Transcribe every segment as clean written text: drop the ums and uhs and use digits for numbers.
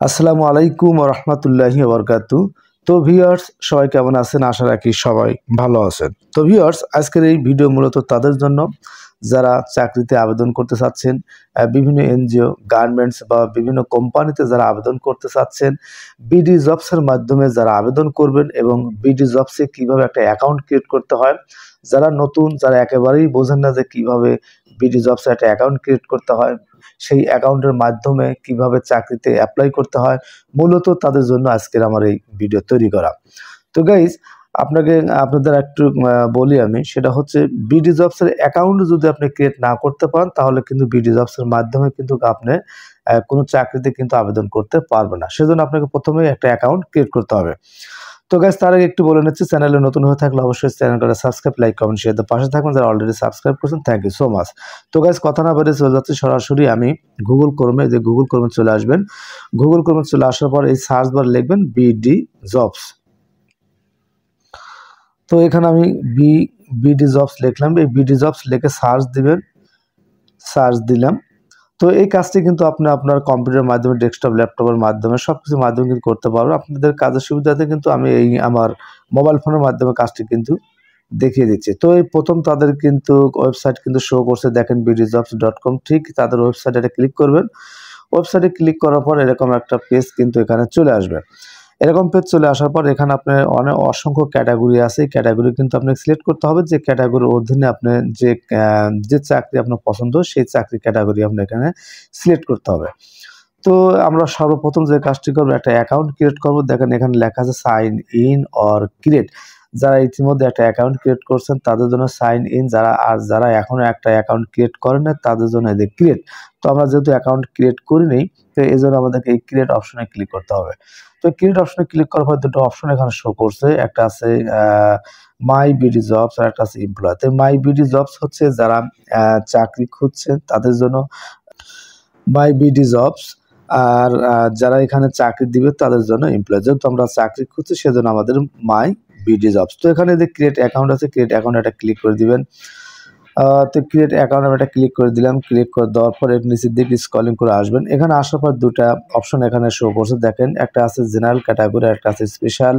আসসালামু আলাইকুম ওয়া রাহমাতুল্লাহি ওয়া বারাকাতুহু। তো ভিউয়ার্স, সবাই কেমন আছেন? আশা রাখি সবাই ভালো আছেন। তো ভিউয়ার্স, আজকের এই ভিডিও মূলত তাদের জন্য যারা চাকরিতে আবেদন করতে চাচ্ছেন, বিভিন্ন এনজিও, গার্মেন্টস বা বিভিন্ন কোম্পানিতে যারা আবেদন করতে চাচ্ছেন, বিডি জবসের মাধ্যমে যারা আবেদন করবেন এবং বিডি জবসে কিভাবে একটা অ্যাকাউন্ট ক্রিয়েট করতে হয়, যারা নতুন, যারা একেবারেই বোঝেন না যে কিভাবে বিডি জবসে একটা অ্যাকাউন্ট ক্রিয়েট করতে হয়, সেই অ্যাকাউন্টের মাধ্যমে কিভাবে চাকরিতে এপ্লাই করতে হয়, মূলত তাদের জন্য আজকের আমার এই ভিডিও তৈরি করা। তো গাইজ, আপনাদের একটু বলি আমি, সেটা হচ্ছে বিডি জবসের অ্যাকাউন্ট যদি আপনি ক্রিয়েট না করতে পারেন, তাহলে কিন্তু বিডি জবসের মাধ্যমে কিন্তু আপনি কোনো চাকরিতে কিন্তু আবেদন করতে পারবেন না। সেজন্য আপনাকে প্রথমেই একটা অ্যাকাউন্ট ক্রিয়েট করতে হবে। তো গাইজ, তার আগে একটু বলে নিচ্ছি, চ্যানেলে নতুন হয়ে থাকলে অবশ্যই চ্যানেলটা সাবস্ক্রাইব, লাইক, কমেন্ট, শেয়ার দিয়ে পাশে থাকবেন। যারা অলরেডি সাবস্ক্রাইব করেছেন, থ্যাংক ইউ সো মাচ। তো গাইজ, কথা না বেরিয়ে চলে যাচ্ছে সরাসরি আমি গুগল ক্রোমে, যে গুগল ক্রোমে চলে আসবেন। গুগল ক্রোমে চলে আসার পর এই সার্চ বার লিখবেন বিডি জবস। তো এখানে আমি বিডি জবস লিখলাম। এই বিডি জবস লিখে সার্চ দিবেন। সার্চ দিলাম। তো এই কাজটি কিন্তু আপনি আপনার কম্পিউটারের মাধ্যমে, ডেস্কটপ, ল্যাপটপের মাধ্যমে, সবকিছুর মাধ্যমে কিন্তু করতে পারবেন। আপনাদের কাজের সুবিধাতে কিন্তু আমি এই আমার মোবাইল ফোনের মাধ্যমে কাজটি কিন্তু দেখিয়ে দিচ্ছি। তো এই প্রথম তাদের কিন্তু ওয়েবসাইট কিন্তু শো করছে, দেখেন bdjobs.com। ঠিক তাদের ওয়েবসাইটে ক্লিক করবেন। ওয়েবসাইটে ক্লিক করার পর এরকম একটা পেজ কিন্তু এখানে চলে আসবে। এরকম পেজ চলে আসার পর এখানে আপনার অসংখ্য ক্যাটাগরি আছে। এই ক্যাটাগরি কিন্তু আপনাকে সিলেক্ট করতে হবে, যে ক্যাটাগরির অধীনে আপনি যে চাকরি আপনার পছন্দ, সেই চাকরি ক্যাটাগরি আপনার এখানে সিলেক্ট করতে হবে। তো আমরা সর্বপ্রথম যে কাজটি করবো, একটা অ্যাকাউন্ট ক্রিয়েট করবো। দেখেন এখানে লেখা আছে সাইন ইন অর ক্রিয়েট। যারা ইতিমধ্যে একটা অ্যাকাউন্ট ক্রিয়েট করছেন তাদের জন্য সাইন ইন, যারা এখনো একটা অ্যাকাউন্ট ক্রিয়েট করেন না তাদের জন্য এদের ক্রিয়েট। তো আমরা যেহেতু অ্যাকাউন্ট ক্রিয়েট করিনি, তো এই জন্য আমাদেরকে এই ক্রিয়েট অপশনে ক্লিক করতে হবে। তো ক্রিয়েট অপশনে ক্লিক করার পর দুটো অপশন এখানে শো করছে, একটা আছে মাই বিডি জবস আর একটা আছে এমপ্লয়। তো মাই বিডি জবস হচ্ছে যারা চাকরি খুঁজছেন তাদের জন্য মাই বিডি জবস, আর যারা এখানে চাকরি দিবে তাদের জন্য এমপ্লয়। যেহেতু আমরা চাকরি খুঁজছি সেজন্য আমাদের মাই বিডি জবস। তো এখানে যে ক্রিয়েট অ্যাকাউন্ট আছে, ক্রিয়েট অ্যাকাউন্ট এটা ক্লিক করে দিবেন। তো ক্রিয়েট অ্যাকাউন্ট আমি এটা ক্লিক করে দিলাম। ক্লিক করে দেওয়ার পর এর নিচের দিকে স্ক্রলিং করে আসবেন। এখানে আসার পর দুটা অপশন এখানে শো করছে, দেখেন একটা আছে জেনারেল ক্যাটাগরি, একটা আছে স্পেশাল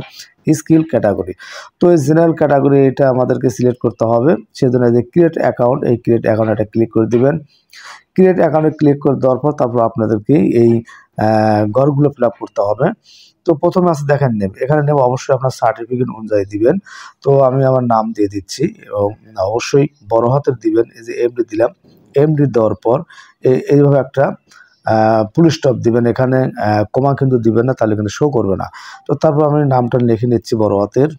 স্কিল ক্যাটাগরি। তো এই জেনারেল ক্যাটাগরি এটা আমাদেরকে সিলেক্ট করতে হবে, সেজন্য এই যে ক্রিয়েট অ্যাকাউন্ট, এই ক্রিয়েট অ্যাকাউন্ট এটা ক্লিক করে দিবেন। ক্রিয়েট অ্যাকাউন্টে ক্লিক করে দেওয়ার পর তারপর আপনাদেরকে এই ঘরগুলো ফিল আপ করতে হবে। তো প্রথমে আছে দেখেন নেম, এখানে নেম অবশ্যই আপনার সার্টিফিকেট অনুযায়ী দিবেন। তো আমি আমার নাম দিয়ে দিচ্ছি এবং অবশ্যই বড় হাতের দিবেন। এই যে এমডি দিলাম। এমডি দেওয়ার পর এইভাবে একটা ফুল স্টপ দিবেন। এখানে কমা কিন্তু দিবেন না, তাহলে কিন্তু শো করবে না। তো তারপর আমি নামটা লিখে নিচ্ছি বড় হাতের।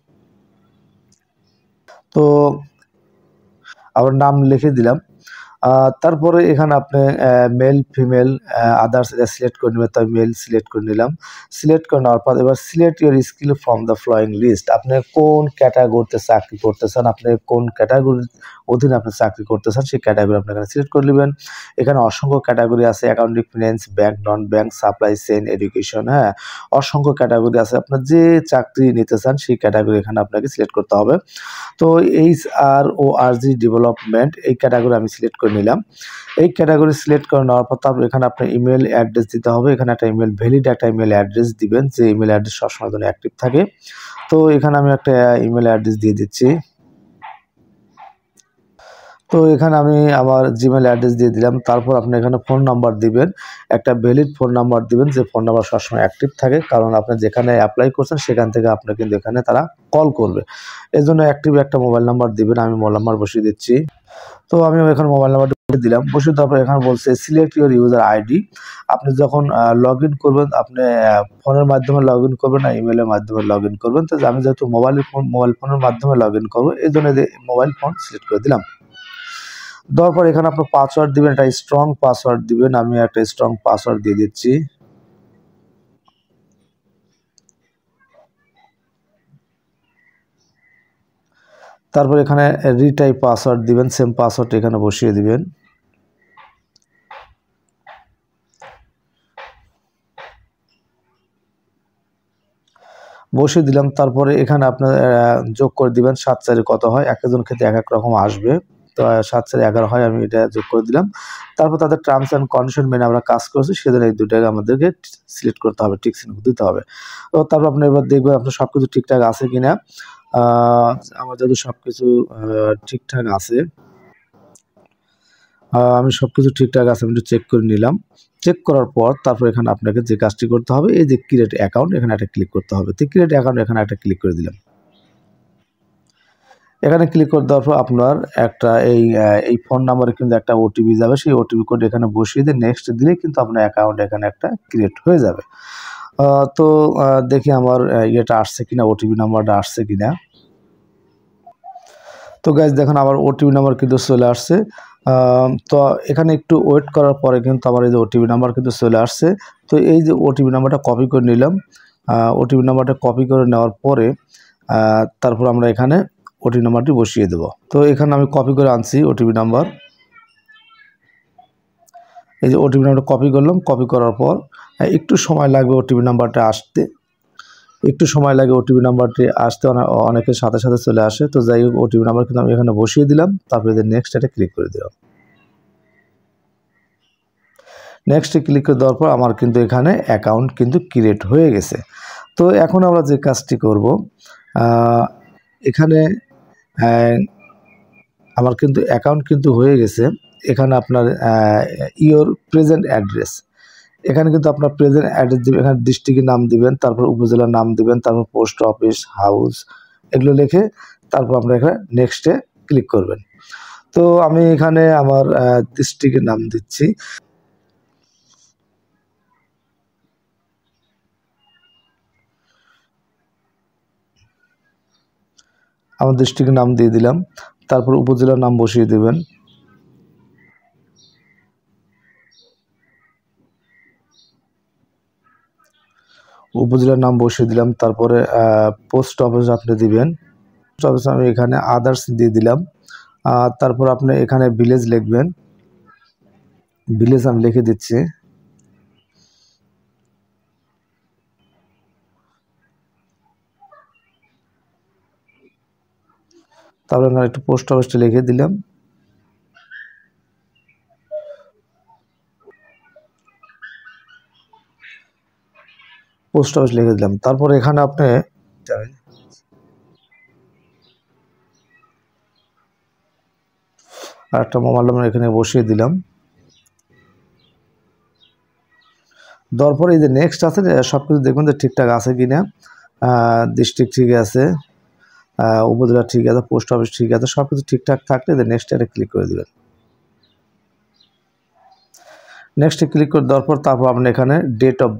তো আবার নাম লিখে দিলাম। তারপরে এখানে আপনি মেল, ফিমেল, আদার্স এটা সিলেক্ট করে নেবেন। তো আমি মেল সিলেক্ট করে নিলাম। সিলেক্ট করে নেওয়ার পর এবার select your skill from the following list. আপনি কোন ক্যাটাগরিতে চাকরি করতে চান, আপনি কোন ক্যাটাগরির অধীনে আপনি চাকরি করতে চান, সেই ক্যাটাগরি আপনি এখানে সিলেক্ট করে নেবেন। এখানে অসংখ্য ক্যাটাগরি আছে, অ্যাকাউন্টিং, ফিন্যান্স, ব্যাংক, নন ব্যাংক, সাপ্লাই চেইন, এডুকেশন, হ্যাঁ, অসংখ্য ক্যাটাগরি আছে। আপনার যে চাকরি নিতে চান সেই ক্যাটাগরি এখানে আপনাকে সিলেক্ট করতে হবে। তো HRORG ডেভেলপমেন্ট, এই ক্যাটাগরি আমি সিলেক্ট করে নিলাম। এই ক্যাটাগরি সিলেক্ট করে নেওয়ার পর তারপর এখানে আপনার ইমেল অ্যাড্রেস দিতে হবে। এখানে একটা ইমেল, ভ্যালিড একটা ইমেল অ্যাড্রেস দিবেন, যে ইমেল অ্যাড্রেস সবসময় জন্য অ্যাক্টিভ থাকে। তো এখানে আমি একটা ইমেল অ্যাড্রেস দিয়ে দিচ্ছি। তো এখানে আমি আমার জিমেল অ্যাড্রেস দিয়ে দিলাম। তারপর আপনি এখানে ফোন নাম্বার দিবেন, একটা ভ্যালিড ফোন নাম্বার দিবেন, যে ফোন নাম্বার সবসময় অ্যাক্টিভ থাকে, কারণ আপনি যেখানে অ্যাপ্লাই করছেন সেখান থেকে আপনার কিন্তু এখানে তারা কল করবে। এই জন্য অ্যাক্টিভ একটা মোবাইল নাম্বার দিবেন। আমি মোবাইল নাম্বার বসিয়ে দিচ্ছি। তো আমি এখানে মোবাইল নাম্বারটা বসিয়ে দিলাম। বসিয়ে দেওয়ার পর এখানে বলছে সিলেক্ট ইউর ইউজার আইডি। আপনি যখন লগ ইন করবেন, আপনি ফোনের মাধ্যমে লগ ইন করবেন না ইমেলের মাধ্যমে লগ ইন করবেন। তো আমি যেহেতু মোবাইল ফোনের মাধ্যমে লগ ইন করবো, এই জন্য মোবাইল ফোন সিলেক্ট করে দিলাম। দেওয়ার পর এখানে আপনার পাসওয়ার্ড দিবেন, একটা স্ট্রং পাসওয়ার্ড দিবেন। আমি একটা স্ট্রং পাসওয়ার্ড দিয়ে দিচ্ছি। তারপর এখানে রিটাইপ পাসওয়ার্ড দিবেন, সেম পাসওয়ার্ড এখানে বসিয়ে দিবেন। বসিয়ে দিলাম। তারপরে এখানে আপনার যোগ করে দিবেন 7 4 কত হয়, এক একজন ক্ষেত্রে এক এক রকম আসবে। তো 7/11 হয়, আমি এটা যোগ করে দিলাম। তারপর তাদের টার্মস অ্যান্ড কন্ডিশন মেনে আমরা কাজ করছি, সেজন্য এই দুটাকে আমাদেরকে সিলেক্ট করতে হবে, টিক চিহ্ন দিতে হবে। তো তারপর আপনি এবার দেখবেন আপনার সব কিছু ঠিকঠাক আছে কিনা। আমার যদি সব কিছু ঠিকঠাক আছে, আমি সব কিছু ঠিকঠাক আছে আমি একটু চেক করে নিলাম। চেক করার পর তারপর এখানে আপনাকে যে কাজটি করতে হবে, এই যে ক্রিয়েট অ্যাকাউন্ট এখানে একটা ক্লিক করতে হবে। তো ক্রিয়েট অ্যাকাউন্ট এখানে একটা ক্লিক করে দিলাম। এখানে ক্লিক করে দেওয়ার পর আপনার একটা এই ফোন নাম্বারে কিন্তু একটা ওটিপি যাবে, সেই ওটিপি কোড এখানে বসিয়ে দিয়ে নেক্সট দিলে কিন্তু আপনার অ্যাকাউন্ট এখানে একটা ক্রিয়েট হয়ে যাবে। তো দেখি আমার ইয়েটা আসছে কিনা, ওটিপি নাম্বারটা আসছে কিনা। তো গাইজ দেখুন আমার ওটিপি নাম্বার কিন্তু চলে আসছে। তো এখানে একটু ওয়েট করার পরে কিন্তু আমার এই যে ওটিপি নাম্বার কিন্তু চলে আসছে। তো এই যে ওটিপি নাম্বারটা কপি করে নিলাম। ওটিপি নাম্বারটা কপি করে নেওয়ার পরে তারপর আমরা এখানে ওটিপি নাম্বারটি বসিয়ে দেব। তো এখানে আমি কপি করে আনছি ওটিপি নাম্বার। এই যে ওটিপি নাম্বারটা কপি করলাম, কপি করার পর একটু সময় লাগবে ওটিপি নাম্বারটা আসতে, একটু সময় লাগে ওটিপি নাম্বারটি আসতে, অনেকের সাথে সাথে চলে আসে। তো যাই হোক ওটিপি নাম্বার কিন্তু আমি এখানে বসিয়ে দিলাম, তারপরে নেক্সট এটা ক্লিক করে দিলাম। নেক্সটে ক্লিক করে দেওয়ার পর আমার কিন্তু এখানে অ্যাকাউন্ট কিন্তু ক্রিয়েট হয়ে গেছে। তো এখন আমরা যে কাজটি করব, এখানে আমার কিন্তু অ্যাকাউন্ট কিন্তু হয়ে গেছে। এখানে আপনার ইওর প্রেজেন্ট অ্যাড্রেস, এখানে কিন্তু আপনার প্রেজেন্ট অ্যাড্রেস দিবেন, এখানে ডিস্ট্রিক্টের নাম দিবেন, তারপর উপজেলার নাম দিবেন, তারপর পোস্ট অফিস, হাউস এগুলো লিখে তারপর আপনারা এখানে নেক্সটে ক্লিক করবেন। তো আমি এখানে আমার ডিস্ট্রিক্টের নাম দিচ্ছি। আমার ডিস্ট্রিক্টের নাম দিয়ে দিলাম, তারপর উপজেলার নাম বসিয়ে দেবেন। উপজেলার নাম বসিয়ে দিলাম, তারপরে পোস্ট অফিস আপনি দিবেন। পোস্ট অফিস আমি এখানে আদার্স দিয়ে দিলাম। তারপর আপনি এখানে ভিলেজ লিখবেন, ভিলেজ আমি লিখে দিচ্ছি। তারপর এখানে একটু পোস্ট অফিসটা লিখে দিলাম। পোস্ট অফিস লিখে দিলাম, তারপর এখানে আপনি আর একটা মোবাইল নাম্বার এখানে বসিয়ে দিলাম। দেওয়ার পরে এই যে নেক্সট আছে, সব কিছু দেখবেন যে ঠিকঠাক আছে কিনা। ডিস্ট্রিক্ট ঠিক আছে, উপজেলা ঠিক আছে, পোস্ট অফিস ঠিক আছে, সব কিছু ঠিকঠাক থাকলে যে নেক্সট এটা ক্লিক করে দেবেন। নেক্সটে ক্লিক করে দেওয়ার পর তারপর আপনি এখানে ডেট অফ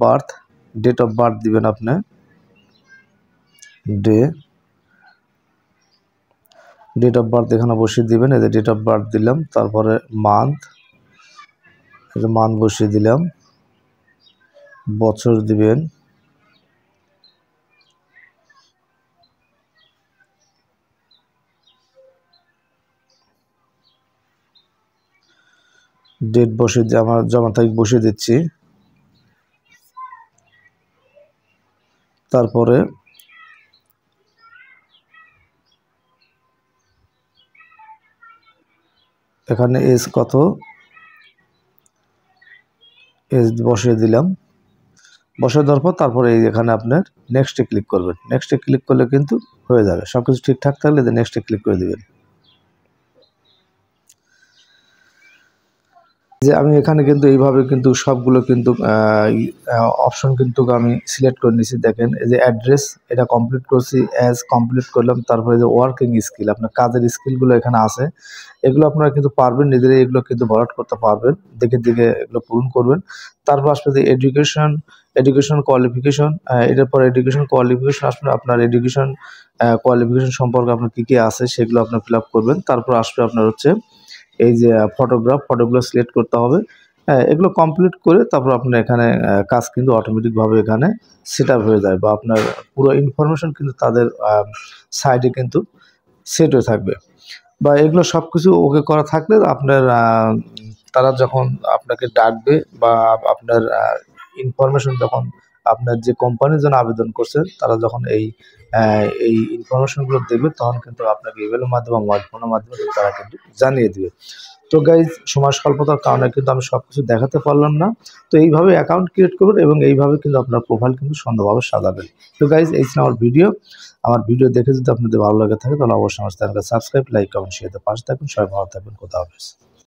বার্থ দিবেন। আপনি ডেট অফ বার্থ এখানে বসিয়ে দিবেন। এই যে ডেট অফ বার্থ দিলাম, তারপরে মান্থ বসিয়ে দিলাম, বছর দিবেন, ডেট বসিয়ে দিয়ে আমার জমা তারিখ বসিয়ে দিচ্ছি। তারপরে এখানে এজ কত, এজ বসিয়ে দিলাম। বসিয়ে দেওয়ার পর তারপরে এই এখানে আপনার নেক্সটে ক্লিক করবেন। নেক্সটে ক্লিক করলে কিন্তু হয়ে যাবে, সব কিছু ঠিকঠাক থাকলে নেক্সটে ক্লিক করে দেবেন। যে আমি এখানে কিন্তু এইভাবে কিন্তু সবগুলো কিন্তু অপশন কিন্তু আমি সিলেক্ট করে নিয়েছি। দেখেন এই যে অ্যাড্রেস এটা কমপ্লিট করছি, অ্যাজ কমপ্লিট করলাম। তারপরে যে ওয়ার্কিং স্কিল, আপনার কাজের স্কিলগুলো এখানে আছে, এগুলো আপনারা কিন্তু পারবেন নিজেরাই, এগুলো কিন্তু ভরাট করতে পারবেন, দেখে দেখে এগুলো পূরণ করবেন। তারপর আসবে যে এডুকেশন কোয়ালিফিকেশন, এটার পর এডুকেশন কোয়ালিফিকেশন আসবে, আপনার এডুকেশন কোয়ালিফিকেশন সম্পর্কে আপনার কী কী আছে সেগুলো আপনার ফিল আপ করবেন। তারপর আসবে আপনার হচ্ছে এই যে ফটোগুলো সিলেক্ট করতে হবে। এগুলো কমপ্লিট করে তারপর আপনার এখানে কাজ কিন্তু অটোমেটিকভাবে এখানে সেট আপ হয়ে যায়, বা আপনার পুরো ইনফরমেশন কিন্তু তাদের সাইডে কিন্তু সেট হয়ে থাকবে। বা এগুলো সব কিছু ওকে করা থাকলে আপনার তারা যখন আপনাকে ডাকবে বা আপনার ইনফরমেশন যখন আপনার যে কোম্পানির জন্য আবেদন করছেন তারা যখন এই ইনফরমেশনগুলো দেবে তখন কিন্তু আপনাকে ইমেলের মাধ্যমে মোবাইল ফোনের মাধ্যমে কিন্তু তারা কিন্তু জানিয়ে দিবে। তো গাইজ সময় স্বল্পতার কারণে কিন্তু আমি সবকিছু দেখাতে পারলাম না। তো এইভাবে অ্যাকাউন্ট ক্রিয়েট করবেন এবং এইভাবে কিন্তু আপনার প্রোফাইল কিন্তু সুন্দরভাবে সাজাবেন। তো গাইজ এই ছিল আমার ভিডিও। আমার ভিডিও দেখে যদি আপনাদের ভালো লাগে থাকে তাহলে অবশ্যই আমার চ্যানেলকে সাবস্ক্রাইব, লাইক, কমেন্ট, শেয়ার পাশে থাকবেন। সবাই ভালো থাকবেন। খোদা হাফেজ।